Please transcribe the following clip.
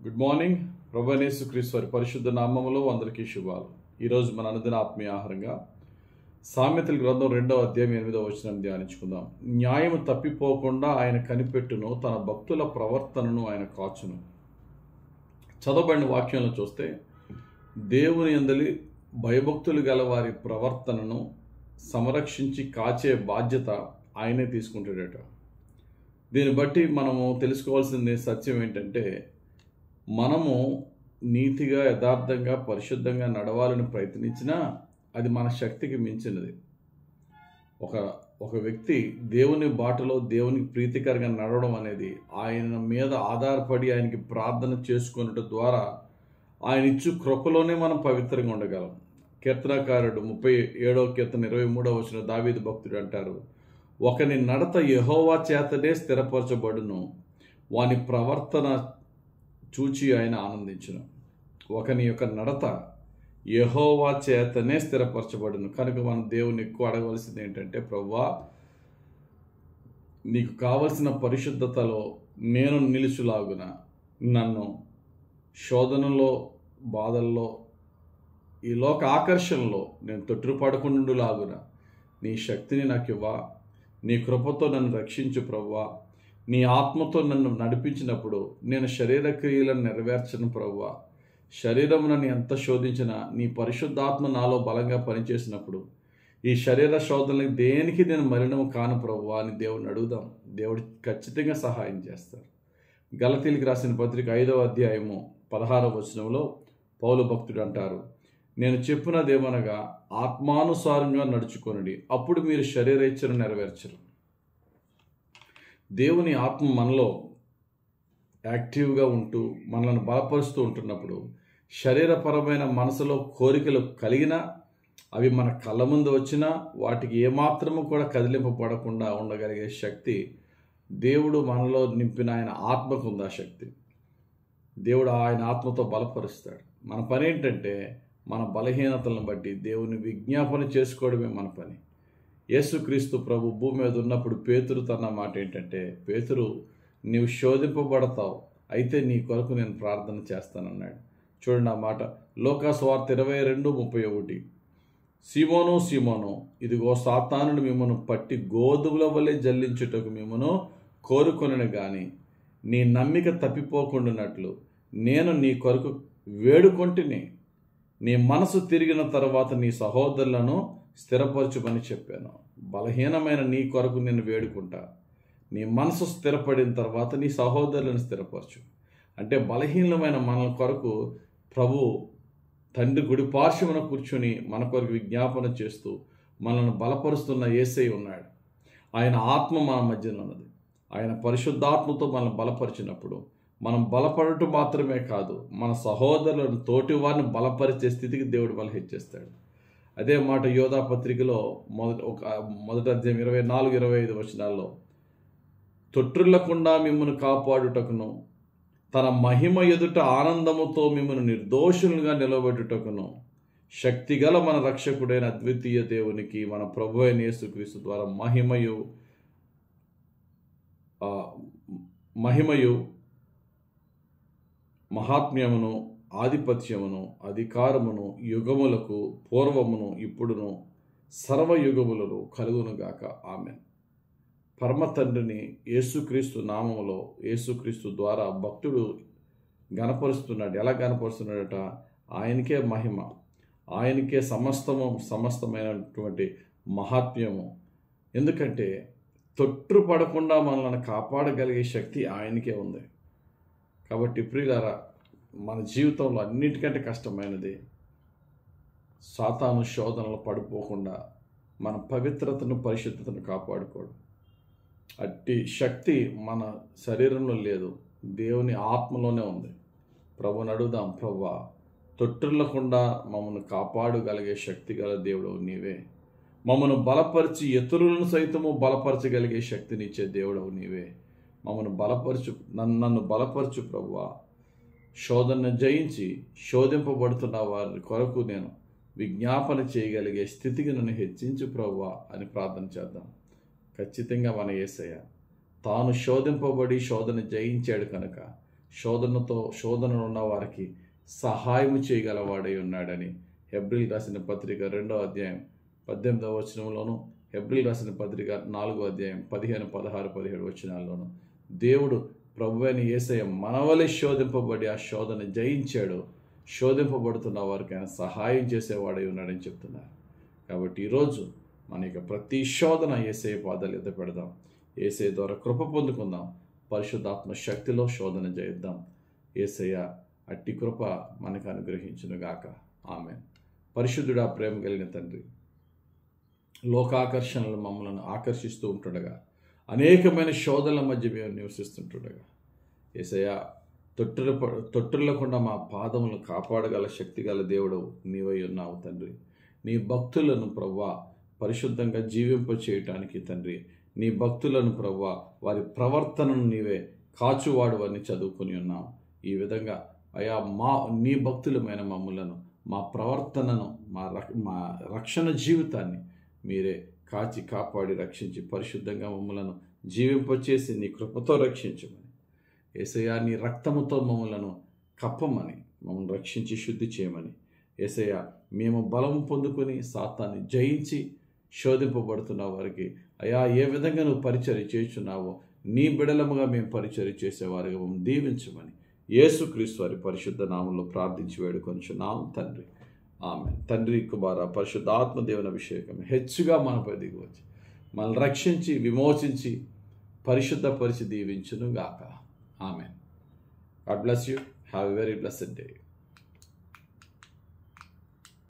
Good morning. ప్రభువైన యేసుక్రీస్తు వారి పరిశుద్ధ నామములో అందరికీ శుభాలు. ఈరోజు మన అనుదిన ఆత్మీయ ఆహారంగా సామెతల గ్రంథం 2వ అధ్యాయం 8వ వచనాన్ని ధ్యానించుకుందాం. న్యాయము తప్పిపోకుండా ఆయన కనిపెట్టును, తన భక్తుల ప్రవర్తనను ఆయన కాచును. చదవబడిన వాక్యంలో చూస్తే దేవుని యందలి భయభక్తులు గల వారి ప్రవర్తనను సంరక్షించి కాచే బాధ్యత ఆయనే తీసుకుంటాడట. దీన్ని బట్టి మనము తెలుసుకోవాల్సింది సత్యం ఏంటంటే, మనము నీతిగా, యథార్థంగా, పరిశుద్ధంగా నడవాలని ప్రయత్నించినా అది మన శక్తికి మించినది. ఒక వ్యక్తి దేవుని బాటలో దేవునికి ప్రీతికరంగా నడవడం అనేది ఆయన మీద ఆధారపడి ఆయనకి ప్రార్థన చేసుకున్నట్టు ద్వారా ఆయన ఇచ్చు కృపలోనే మనం పవిత్రంగా ఉండగలం. కీర్తనకారుడు 37వ కీర్తన 23వ వచనం దావీదు భక్తుడు అంటారు, ఒకని నడత యెహోవా చేతనే స్థిరపరచబడును, వాని ప్రవర్తన చూచి ఆయన ఆనందించును. ఒకని యొక్క నడత యెహోవా చేతనే స్థిరపరచబడును. కనుక మనం దేవుని ఎక్కువ అడగవలసింది ఏంటంటే, ప్రభువా నీకు కావలసిన పరిశుద్ధతలో నేను నిలుచులాగున, నన్ను శోధనలో, బాధల్లో, ఈ లోక ఆకర్షణలో నేను తొట్రుపడకుండులాగున నీ శక్తిని నాకు ఇవ్వా, నీ కృపతో నన్ను రక్షించు ప్రభువా. నీ ఆత్మతో నన్ను నడిపించినప్పుడు నేను శరీర క్రియలను నెరవేర్చను ప్రభువా. శరీరం నన్ను ఎంత శోధించినా నీ పరిశుద్ధాత్మ నాలో బలంగా పనిచేసినప్పుడు ఈ శరీర శోధనలకు దేనికి నేను మలినం కాను ప్రభువా అని దేవుడిని అడుగుదాం. దేవుడు ఖచ్చితంగా సహాయం చేస్తారు. గలతీయులకు రాసిన పత్రిక 5వ అధ్యాయము 16వ వచనంలో పౌలు భక్తుడు అంటారు, నేను చెప్పినదేమనగా ఆత్మానుసారంగా నడుచుకొనుడి, అప్పుడు మీరు శరీరేచ్ఛను నెరవేర్చరు. దేవుని ఆత్మ మనలో యాక్టివ్గా ఉంటూ మనల్ని బలపరుస్తూ ఉంటున్నప్పుడు శరీరపరమైన మనసులో కోరికలు కలిగినా అవి మన కళ్ళ ముందు వచ్చినా వాటికి ఏమాత్రము కూడా కదిలింపబడకుండా ఉండగలిగే శక్తి దేవుడు మనలో నింపిన ఆయన ఆత్మకు ఉంది. ఆ శక్తి దేవుడు ఆయన ఆత్మతో బలపరుస్తాడు. మన పని ఏంటంటే, మన బలహీనతలను బట్టి దేవుని విజ్ఞాపన చేసుకోవడమే మన పని. యేసుక్రీస్తు ప్రభు భూమి మీద ఉన్నప్పుడు పేతురు తన మాట ఏంటంటే, పేతురు నీవు శోధింపబడతావు, అయితే నీ కొరకు నేను ప్రార్థన చేస్తానన్నాడు. చూడండి ఆ మాట, లూకా సువార్త 22:31. సీమోను సీమోను, ఇదిగో సాతానుడు మిమ్మను పట్టి గోధుమల వలె జల్లించుటకు మిమ్మను కోరుకొనను గాని నీ నమ్మిక తప్పిపోకుండానట్లు నేను నీ కొరకు వేడుకొంటిని. నీ మనసు తిరిగిన తర్వాత నీ సహోదరులను స్థిరపరచుమని చెప్పాను. బలహీనమైన నీ కొరకు నేను వేడుకుంటా. నీ మనసు స్థిరపడిన తర్వాత నీ సహోదరులను స్థిరపరచు. అంటే బలహీనమైన మన కొరకు ప్రభు తండ్రి గుడి పార్శ్వమున కూర్చొని మన కొరకు విజ్ఞాపన చేస్తూ మనల్ని బలపరుస్తున్న యేసయ్య ఉన్నాడు. ఆయన ఆత్మ మన మధ్యన ఉన్నది. ఆయన పరిశుద్ధాత్మతో మనల్ని బలపరిచినప్పుడు మనం బలపడటం మాత్రమే కాదు, మన సహోదరులను, తోటి వారిని బలపరిచే స్థితికి దేవుడు బలహెచ్చేస్తాడు. అదే మాట యోధా పత్రికలో మొదటి అధ్యాయం 24-25 వచనాల్లో, తొట్రులకుండా మిమ్మల్ని కాపాడుటకును, తన మహిమ ఎదుట ఆనందముతో మిమ్మల్ని నిర్దోషులుగా నిలబెట్టుటకును శక్తిగల మన రక్షకుడైన అద్వితీయ దేవునికి మన ప్రభు అయిన యేసుక్రీస్తు ద్వారా మహిమయు మహాత్మ్యమును, ఆధిపత్యమును, అధికారమును యుగములకు పూర్వమును ఇప్పుడును సర్వయుగములను కలుగునుగాక. ఆమేన్. పరమ తండ్రిని యేసుక్రీస్తు నామములో, యేసుక్రీస్తు ద్వారా భక్తుడు గణపరుస్తున్నాడు. ఎలా గణపరుస్తున్నాడట? ఆయనకే మహిమ, ఆయనకే సమస్తమైనటువంటి మహాత్మ్యము. ఎందుకంటే తొట్రుపడకుండా మనల్ని కాపాడగలిగే శక్తి ఆయనకే ఉంది. కాబట్టి ప్రియులారా, మన జీవితంలో అన్నిటికంటే కష్టమైనది సాతాను శోధనలు పడిపోకుండా మన పవిత్రతను, పరిశుద్ధతను కాపాడుకోవడం. అట్టి శక్తి మన శరీరంలో లేదు, దేవుని ఆత్మలోనే ఉంది. ప్రభుని అడుగుదాం, ప్రభువా తొట్రులకుండా మమ్మల్ని కాపాడగలిగే శక్తి గల దేవుడు నీవే. మమ్మను బలపరిచి ఇతరులను సైతము బలపరచగలిగే శక్తినిచ్చే దేవుడవు నీవే. మమ్మను బలపరచు, నన్ను బలపరచు ప్రభువా. శోధనను జయించి శోధింపబడుతున్న వారి కొరకు నేను విజ్ఞాపన చేయగలిగే స్థితికి నన్ను హెచ్చించు ప్రభువా అని ప్రార్థన చేద్దాం. ఖచ్చితంగా మన యేసయ్య తాను శోధింపబడి శోధన జయించాడు కనుక శోధనలో ఉన్న వారికి సహాయం చేయగలవాడై ఉన్నాడని హెబ్రీయులకు రాసిన పత్రిక 2వ అధ్యాయం 18వ వచనంలోను, హెబ్రీయులకు రాసిన పత్రిక 4వ అధ్యాయం 15, 16, 17 వచనాల్లోను దేవుడు ప్రభువైన యేసయ్య మనవలే శోధింపబడి ఆ శోధన జయించాడు. శోధింపబడుతున్న వారికి ఆయన సహాయం చేసేవాడై ఉన్నాడని చెప్తున్నారు. కాబట్టి ఈరోజు మన యొక్క ప్రతి శోధన యేసయ్య పాదాల యొద్ద పెడదాం. యేసయ్య ద్వారా కృప పొందుకుందాం. పరిశుద్ధాత్మ శక్తిలో శోధన జయిద్దాం. యేసయ్య అట్టి కృప మనకు అనుగ్రహించునుగాక. ఆమేన్. పరిశుద్ధుడా, ప్రేమ కలిగిన తండ్రి, లోకాకర్షణలు మమ్మల్ని ఆకర్షిస్తూ ఉంటుండగా, అనేకమైన శోధనల మధ్య మేము నివసిస్తుంటుండగా యేసయ్య తొట్టులకుండా మా పాదములను కాపాడగల శక్తి గల దేవుడు నీవై ఉన్నావు తండ్రి. నీ భక్తులను ప్రభువా పరిశుద్ధంగా జీవింప చేయటానికి తండ్రి, నీ భక్తులను ప్రభువా వారి ప్రవర్తనను నీవే కాచువాడు అని చదువుకుని ఉన్నావు. ఈ విధంగా అయా నీ భక్తులమైన మమ్ములను, మా ప్రవర్తనను, మా రక్షణ జీవితాన్ని మీరే కాచి కాపాడి రక్షించి పరిశుద్ధంగా మమ్మలను జీవింపచేసి నీ కృపతో రక్షించమని, యేసయ్య నీ రక్తముతో మమ్మలను కప్పమని, మమ్మల్ని రక్షించి శుద్ధి చేయమని, యేసయ్య మేము బలం పొందుకొని సాతాన్ని జయించి శోధింపబడుతున్న వారికి అయా ఏ విధంగా నువ్వు పరిచర్య చేస్తున్నావో నీ బిడలముగా మేము పరిచర్య చేసేవారిగా మమ్మల్ని దీవించమని యేసుక్రీస్తు వారి పరిశుద్ధ నామంలో ప్రార్థించి వేడుకొనుచున్నాం తండ్రి. ఆమేన్. తండ్రి, కుమార, పరిశుద్ధాత్మ దేవుని అభిషేకం హెచ్చుగా మనపై దిగివచ్చి మనల్ని రక్షించి విమోచించి పరిశుద్ధపరిచి దీవించును గాక. ఆమేన్. God bless you. Have a very blessed day.